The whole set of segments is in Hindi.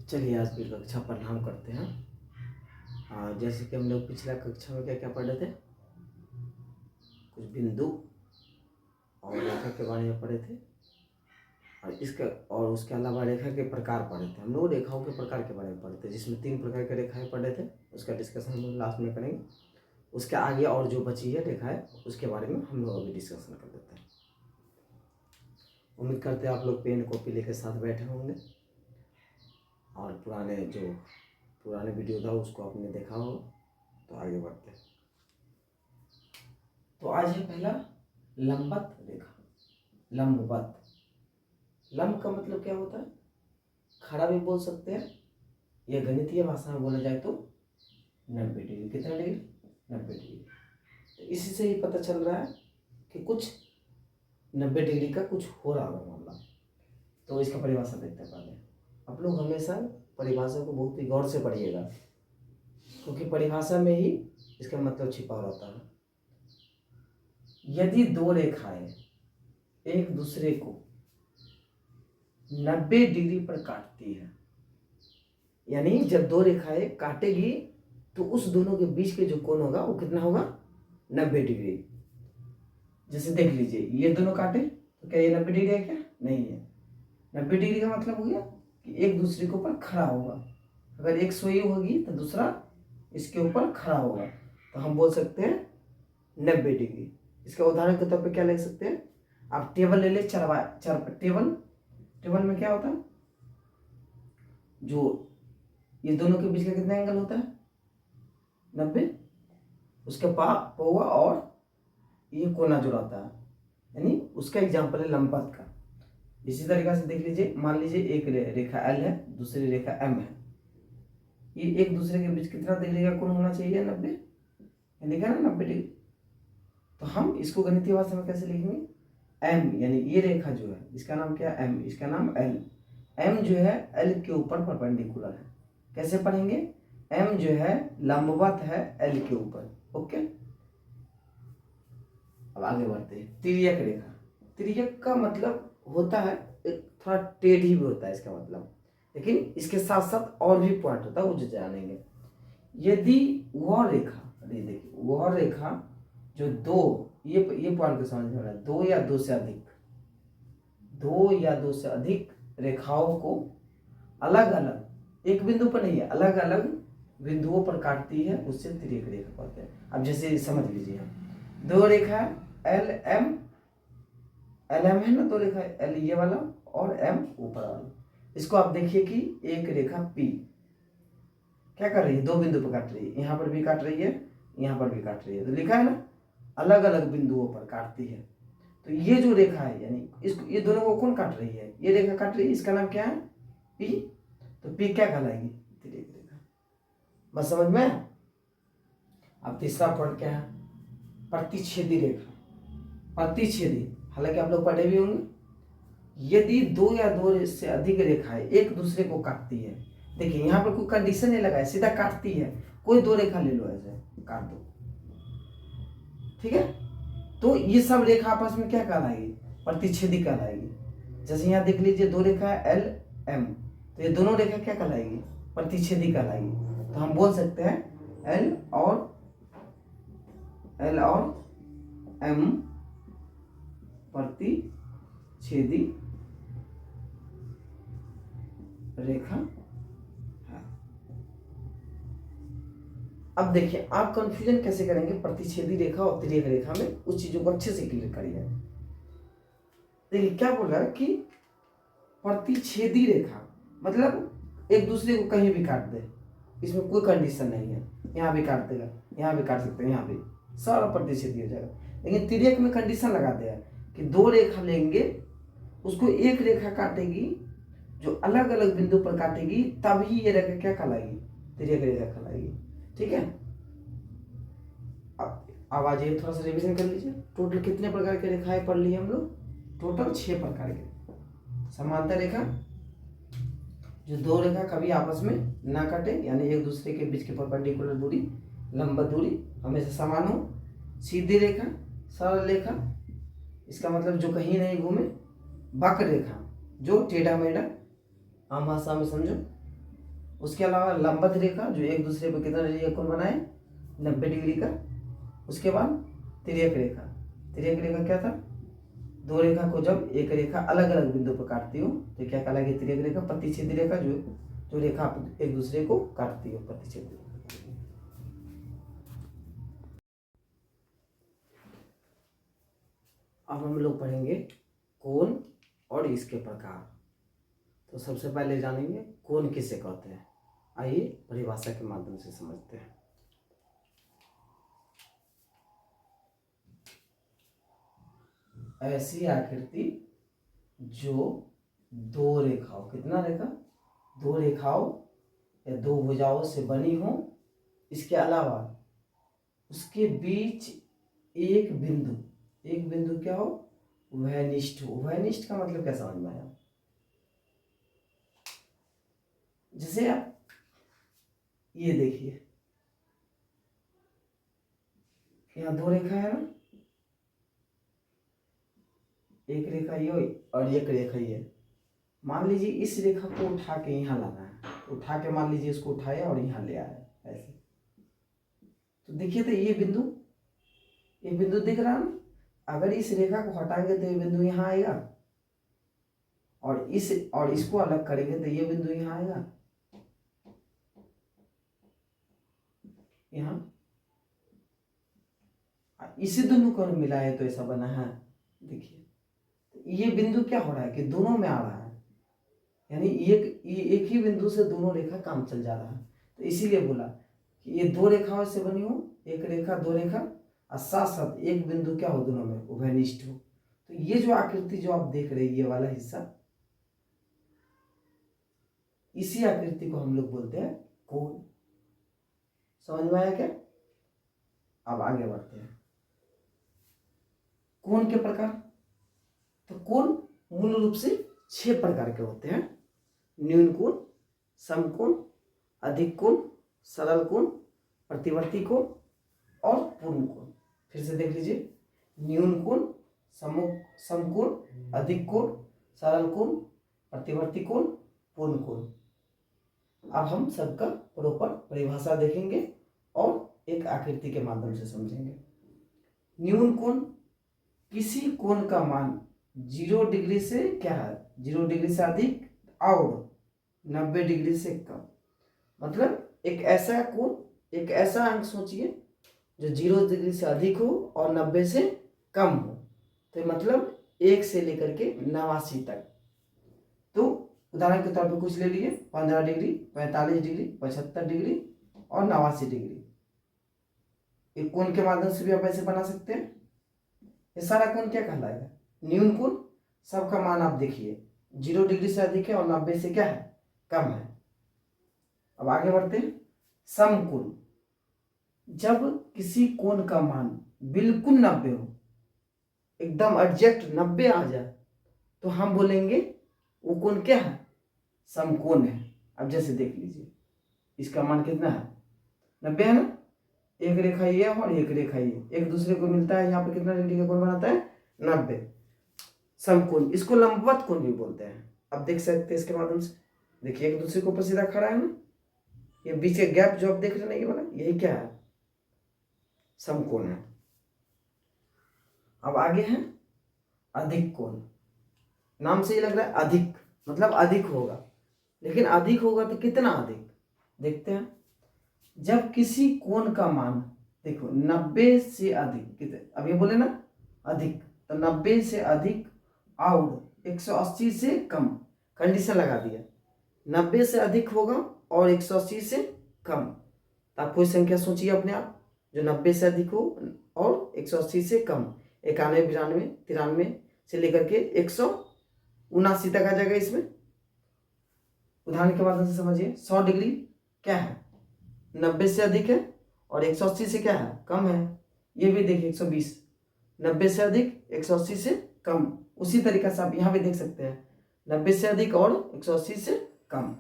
चलिए आज की कक्षा प्रणाम करते हैं। जैसे कि हम लोग पिछला कक्षा में क्या क्या पढ़े थे, कुछ बिंदु और रेखा के बारे में पढ़े थे और उसके अलावा रेखा के प्रकार पढ़े थे। हम लोग रेखाओं के प्रकार के बारे में पढ़े थे, जिसमें 3 प्रकार की रेखाएं पढ़े थे। उसका डिस्कशन हम लोग लास्ट में करेंगे। उसके आगे और जो बची है रेखाएं उसके बारे में हम लोग अभी डिस्कशन कर लेते हैं। उम्मीद करते हैं आप लोग पेन कॉपी लेकर साथ बैठे होंगे और पुराने वीडियो था उसको आपने देखा हो। तो आगे बढ़ते हैं। तो आज है पहला लंबवत रेखा। लंबवत, लंब का मतलब क्या होता है? खड़ा भी बोल सकते हैं, या गणितीय भाषा में बोला जाए तो 90 डिग्री। कितना डिग्री? 90 डिग्री। तो इसी से ही पता चल रहा है कि कुछ 90 डिग्री का कुछ हो रहा होगा मामला। तो इसका परिभाषा देखते हैं पहले। आप लोग हमेशा परिभाषा को बहुत ही गौर से पढ़िएगा, क्योंकि परिभाषा में ही इसका मतलब छिपा रहता है। यदि दो रेखाएं एक दूसरे को 90 डिग्री पर काटती है, यानी जब दो रेखाएं काटेगी तो उस दोनों के बीच के जो कोण होगा वो कितना होगा? 90 डिग्री। जैसे देख लीजिए, ये दोनों काटे तो क्या ये 90 डिग्री है? क्या नहीं है। 90 डिग्री का मतलब हो गया कि एक दूसरे के ऊपर खड़ा होगा। अगर एक सोई होगी तो दूसरा इसके ऊपर खड़ा होगा, तो हम बोल सकते हैं 90 डिग्री। इसका उदाहरण के तौर पे क्या ले सकते हैं? आप टेबल ले ले, टेबल में क्या होता है? जो ये दोनों के बीच का कितना एंगल होता है? 90। उसके पौवा और ये कोना जो रहता है, यानी उसका एग्जाम्पल है लंबवत का। इसी तरीके से देख लीजिए, मान लीजिए एक रेखा L है, दूसरी रेखा M है। ये एक दूसरे के बीच कितना डिग्री का कोण होना चाहिए? 90। लिखा ना 90 डिग्री। तो हम इसको गणितीय भाषा में कैसे लिखेंगे? M, यानी ये रेखा जो है इसका नाम क्या है? M, इसका नाम L। M जो है L के ऊपर परपेंडिकुलर है। कैसे पढ़ेंगे? M जो है लंबवत है L के ऊपर। ओके, अब आगे बढ़ते हैं। तिर्यक रेखा। तिर्यक का मतलब होता है एक थोड़ा टेढ़ी भी होता है इसका मतलब, लेकिन इसके साथ साथ और भी पॉइंट होता है वो जो जानेंगे। यदि वह रेखा, देखिए वह रेखा जो दो, ये पॉइंट को समझ में आ रहा है, दो या दो से अधिक रेखाओं को अलग अलग, एक बिंदु पर नहीं है, अलग अलग बिंदुओं पर काटती है, उससे तिर्यक रेखा कहते हैं। अब जैसे समझ लीजिए, दो रेखा एल एम है ना, दो रेखा एल ये वाला और एम ऊपर वाला। इसको आप देखिए कि एक रेखा पी क्या कर रही है? दो बिंदु पर काट रही है, यहाँ पर भी काट रही है, यहाँ पर भी काट रही है। तो लिखा है ना, अलग अलग बिंदुओं पर काटती है। तो ये जो रेखा है, यानी ये दोनों को कौन काट रही है? ये रेखा काट रही है, इसका नाम क्या है? पी। तो पी क्या कहलाएगी? तिर्यक रेखा। बस समझ में? अब तीसरा पॉइंट क्या है? प्रतिच्छेदी रेखा। प्रतिच्छेदी, हालांकि आप लोग पढ़े भी होंगे। यदि दो या दो से अधिक रेखाएं एक दूसरे को काटती है, देखिए यहाँ पर कोई कंडीशन नहीं लगा है, सीधा काटती है। कोई दो रेखा ले लो, ऐसे काट दो, ठीक है? तो ये सब रेखा आपस में क्या कहलाएगी? प्रतिच्छेदी कहलाएगी। जैसे यहाँ देख लीजिए, दो रेखा है एल एम, तो ये दोनों रेखा क्या कहलाएगी? प्रतिच्छेदी कहलाएगी। तो हम बोल सकते हैं एल और एम प्रतिच्छेदी रेखा है। अब देखिए, आप कंफ्यूजन कैसे करेंगे प्रतिच्छेदी रेखा और तिर्यक रेखा में, उस चीजों को अच्छे से क्लियर करिए। देखिए क्या बोल रहा है कि प्रतिच्छेदी रेखा मतलब एक दूसरे को कहीं भी काट दे, इसमें कोई कंडीशन नहीं है। यहाँ भी काट देगा, यहाँ भी काट सकते हैं, यहाँ भी सारा प्रतिच्छेदी हो जाएगा। लेकिन तिर्यक में कंडीशन लगा दिया कि दो रेखा लेंगे, उसको एक रेखा काटेगी जो अलग अलग बिंदु पर काटेगी, तभी ये रेखा क्या कहलाएगी? तिर्यक रेखा कहलाएगी। ठीक है, अब आ जाइए, थोड़ा सा रिवीजन कर लीजिए। टोटल कितने प्रकार की रेखाएं पढ़ ली हम लोग? टोटल 6 प्रकार के। समांतर रेखा, जो दो रेखा कभी आपस में ना काटे, यानी एक दूसरे के बीच की परपेंडिकुलर दूरी, लंबवत दूरी हमेशा समान हो। सीधी रेखा, सरल रेखा, इसका मतलब जो कहीं नहीं घूमे। वक्र रेखा, जो टेढ़ा मेढ़ा, आम भाषा में समझो। उसके अलावा लंबवत रेखा जो एक दूसरे पर कितना डिग्री का कोण बनाए, 90 डिग्री का। उसके बाद तिर्यक रेखा। तिर्यक रेखा क्या था, दो रेखा को जब एक रेखा अलग अलग बिंदु पर काटती हो तो क्या कहलाएगी, तिर्यक रेखा। प्रतिच्छेदी रेखा जो रेखा एक दूसरे को काटती हो, प्रतिच्छेदी रेखा। अब हम लोग पढ़ेंगे कोण और इसके प्रकार। तो सबसे पहले जानेंगे कोण किसे कहते हैं। आइए परिभाषा के माध्यम से समझते हैं। ऐसी आकृति जो दो रेखाओं, कितना रेखा, दो रेखाओं या दो भुजाओं से बनी हो, इसके अलावा उसके बीच एक बिंदु क्या हो, उभयनिष्ठ हो। उभयनिष्ठ का मतलब क्या समझ में आया, जैसे आप ये देखिए, यहाँ दो रेखा है ना, एक रेखा ये और एक रेखा ये। मान लीजिए इस रेखा को उठा के यहाँ लाना है, तो उठा के मान लीजिए इसको उठाया और यहाँ ले आया ऐसे, तो देखिए तो ये बिंदु दिख रहा है ना। अगर इस रेखा को हटाएंगे तो ये बिंदु यहाँ आएगा, और इसको अलग करेंगे तो ये बिंदु यहाँ आएगा, यहाँ। इसी दोनों को मिला है तो ऐसा बना है। देखिए ये बिंदु क्या हो रहा है कि दोनों में आ रहा है, यानी एक ही बिंदु से दोनों रेखा काम चल जा रहा है। तो इसीलिए बोला कि ये दो रेखाओं से बनी हो, एक रेखा दो रेखा, और साथ साथ एक बिंदु क्या हो, दोनों में उभयनिष्ठ हो। तो ये जो आकृति जो आप देख रहे हैं, ये वाला हिस्सा, इसी आकृति को हम लोग बोलते हैं कोण। समझ में आया क्या? अब आगे बढ़ते हैं। कोण के प्रकार। तो कोण मूल रूप से 6 प्रकार के होते हैं। न्यून कोण, समकोण, अधिक कोण, सरल कोण, प्रतिवर्ती कोण और पूर्ण कोण। फिर से देख लीजिए, न्यून कोण, समकोण, अधिक कोण, सरल कोण, प्रतिवर्ती कोण, पूर्ण कोण। अब हम सबका प्रॉपर परिभाषा देखेंगे और एक आकृति के माध्यम से समझेंगे। न्यून कोण, किसी कोण का मान 0 डिग्री से क्या है, 0 डिग्री से अधिक और 90 डिग्री से कम। मतलब एक ऐसा कोण, एक ऐसा अंक सोचिए जो 0 डिग्री से अधिक हो और 90 से कम हो। तो मतलब 1 से लेकर के 89 तक। तो उदाहरण के तौर पर कुछ ले लिए, 15 डिग्री, 45 डिग्री, 75 डिग्री और 89 डिग्री। एक कोण के माध्यम से भी आप ऐसे बना सकते हैं। ये सारा कोण क्या कहलाएगा, न्यून कोण। सबका मान आप देखिए 0 डिग्री से अधिक है और 90 से क्या है, कम है। अब आगे बढ़ते हैं। समकोण, जब किसी कोण का मान बिल्कुल 90 हो, एकदम एग्जैक्ट 90 आ जाए, तो हम बोलेंगे वो कोण क्या है, समकोण है। अब जैसे देख लीजिए, इसका मान कितना है, 90 है ना। एक रेखा ये और एक रेखा ये एक दूसरे को मिलता है, यहाँ पे कितना डिग्री का कोण बनाता है, 90। समकोण, इसको लंबवत कोण भी बोलते हैं। अब देख सकते हैं इसके माध्यम से, देखिए एक दूसरे के ऊपर सीधा खड़ा है ना, ये बीच के गैप जो आप देख रहे हैं ना, ये वाला, यही क्या है, समकोण है। अब आगे है अधिक कोण। नाम से ही लग रहा है अधिक, मतलब अधिक होगा, लेकिन अधिक होगा तो कितना अधिक, देखते हैं। जब किसी कोण का मान देखो 90 से अधिक, कितने, अब ये बोले ना अधिक, तो 90 से अधिक और 180 से कम, कंडीशन लगा दिया। 90 से अधिक होगा और 180 से कम। तो आप कोई संख्या सोचिए अपने आप, जो 90 से अधिक हो और 180 से कम। 91, 92, 93 से लेकर के 179 तक आ जाएगा इसमें। उदाहरण के माध्यम से समझिए, 100 डिग्री क्या है, 90 से अधिक है और 180 से क्या है, कम है। ये भी देखिए 120, 90 से अधिक, 180 से कम। उसी तरीके से आप यहाँ भी देख सकते हैं, 90 से अधिक और 180 से कम।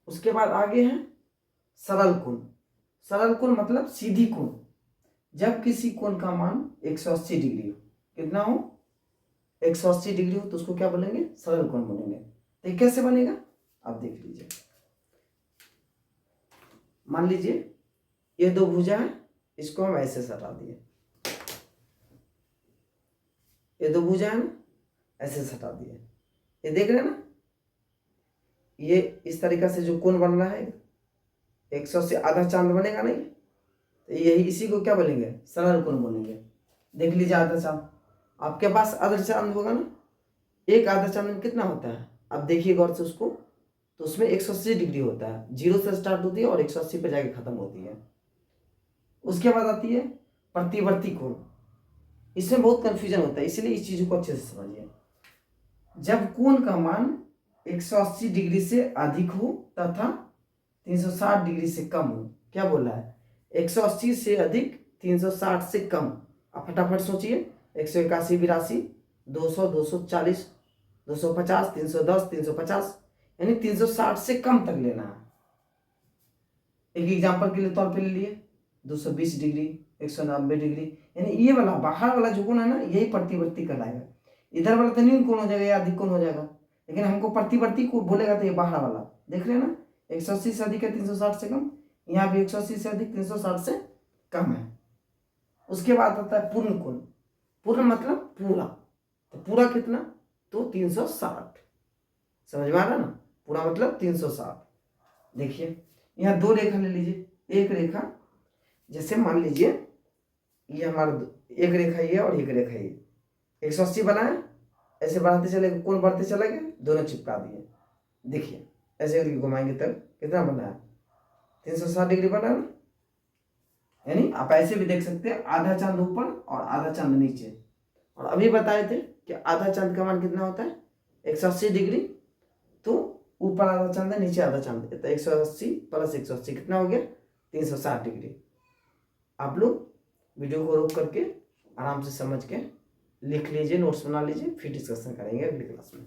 उसके बाद आगे है सरल कोण। सरल कोण मतलब सीधी कोण। जब किसी कोण का मान 180 डिग्री हो, कितना हो, 180 डिग्री हो, तो उसको क्या बोलेंगे, सरल कोण बोलेंगे। तो कैसे बनेगा, आप देख लीजिए, मान लीजिए ये दो भुजा है, इसको हम ऐसे सटा दिए, ये दो भुजा है ना, ऐसे सटा दिए, ये देख रहे हैं ना, ये इस तरीका से जो कोण बन रहा है 180 आधा चांद बनेगा नहीं, तो यही इसी को क्या बोलेंगे, सरल कोण बोलेंगे। देख लीजिए आधा चांद, आपके पास आधा चांद होगा ना, एक आधा चांद में कितना होता है, अब देखिए गौर से उसको, तो उसमें 180 डिग्री होता है, 0 से स्टार्ट होती है और 180 पे जाके खत्म होती है। उसके बाद आती है प्रतिवर्ती कोण, इसमें बहुत कंफ्यूजन होता है, इसलिए इस चीज को अच्छे से समझिए। जब कोण का मान 180 डिग्री से अधिक हो तथा 360 डिग्री से कम हो, क्या बोल रहा है, 180 से अधिक 360 से कम। आप फटाफट सोचिए, 181, 82, 200, 240, 250, 310, 350, यानी 360 से कम तक लेना है। एक एग्जांपल के लिए तौर पे ले लिए 220 डिग्री, 190 डिग्री, यानी ये वाला बाहर वाला जो कोण है ना, यही प्रतिवर्ती कहलाएगा। इधर वाला तो न्यून कोण हो जाएगा या अधिक कोण हो जाएगा, लेकिन हमको प्रतिवर्ती को बोलेगा तो ये बाहर वाला, देख रहे हैं ना, 180 से अधिक है 360 से कम, यहाँ भी 180 से अधिक 360 से कम है। उसके बाद आता है पूर्ण कोण, पूर्ण मतलब पूरा, तो पूरा कितना, तो 360, समझ में आ रहा ना, पूरा मतलब 360। देखिए यहाँ दो रेखा ले लीजिए, एक रेखा जैसे मान लीजिए ये हमारा एक रेखा ये और एक रेखा ये, 180 बनाए, ऐसे बढ़ाते चले, कोण बढ़ते चले गए, दोनों चिपका दिए। देखिए ऐसे करके घुमाएंगे तब कितना बना है, 360 डिग्री बना ना। यानी आप ऐसे भी देख सकते हैं, आधा चांद ऊपर और आधा चांद नीचे। और अभी बताए थे कि आधा चांद का मान कितना होता है, 180 डिग्री, तो ऊपर आधा चांद है, नीचे आधा चांद है, तो 180 प्लस 180 कितना हो गया, 360 डिग्री। आप लोग वीडियो को रोक करके आराम से समझ के लिख लीजिए, नोट्स बना लीजिए, फिर डिस्कशन करेंगे अगली क्लास में।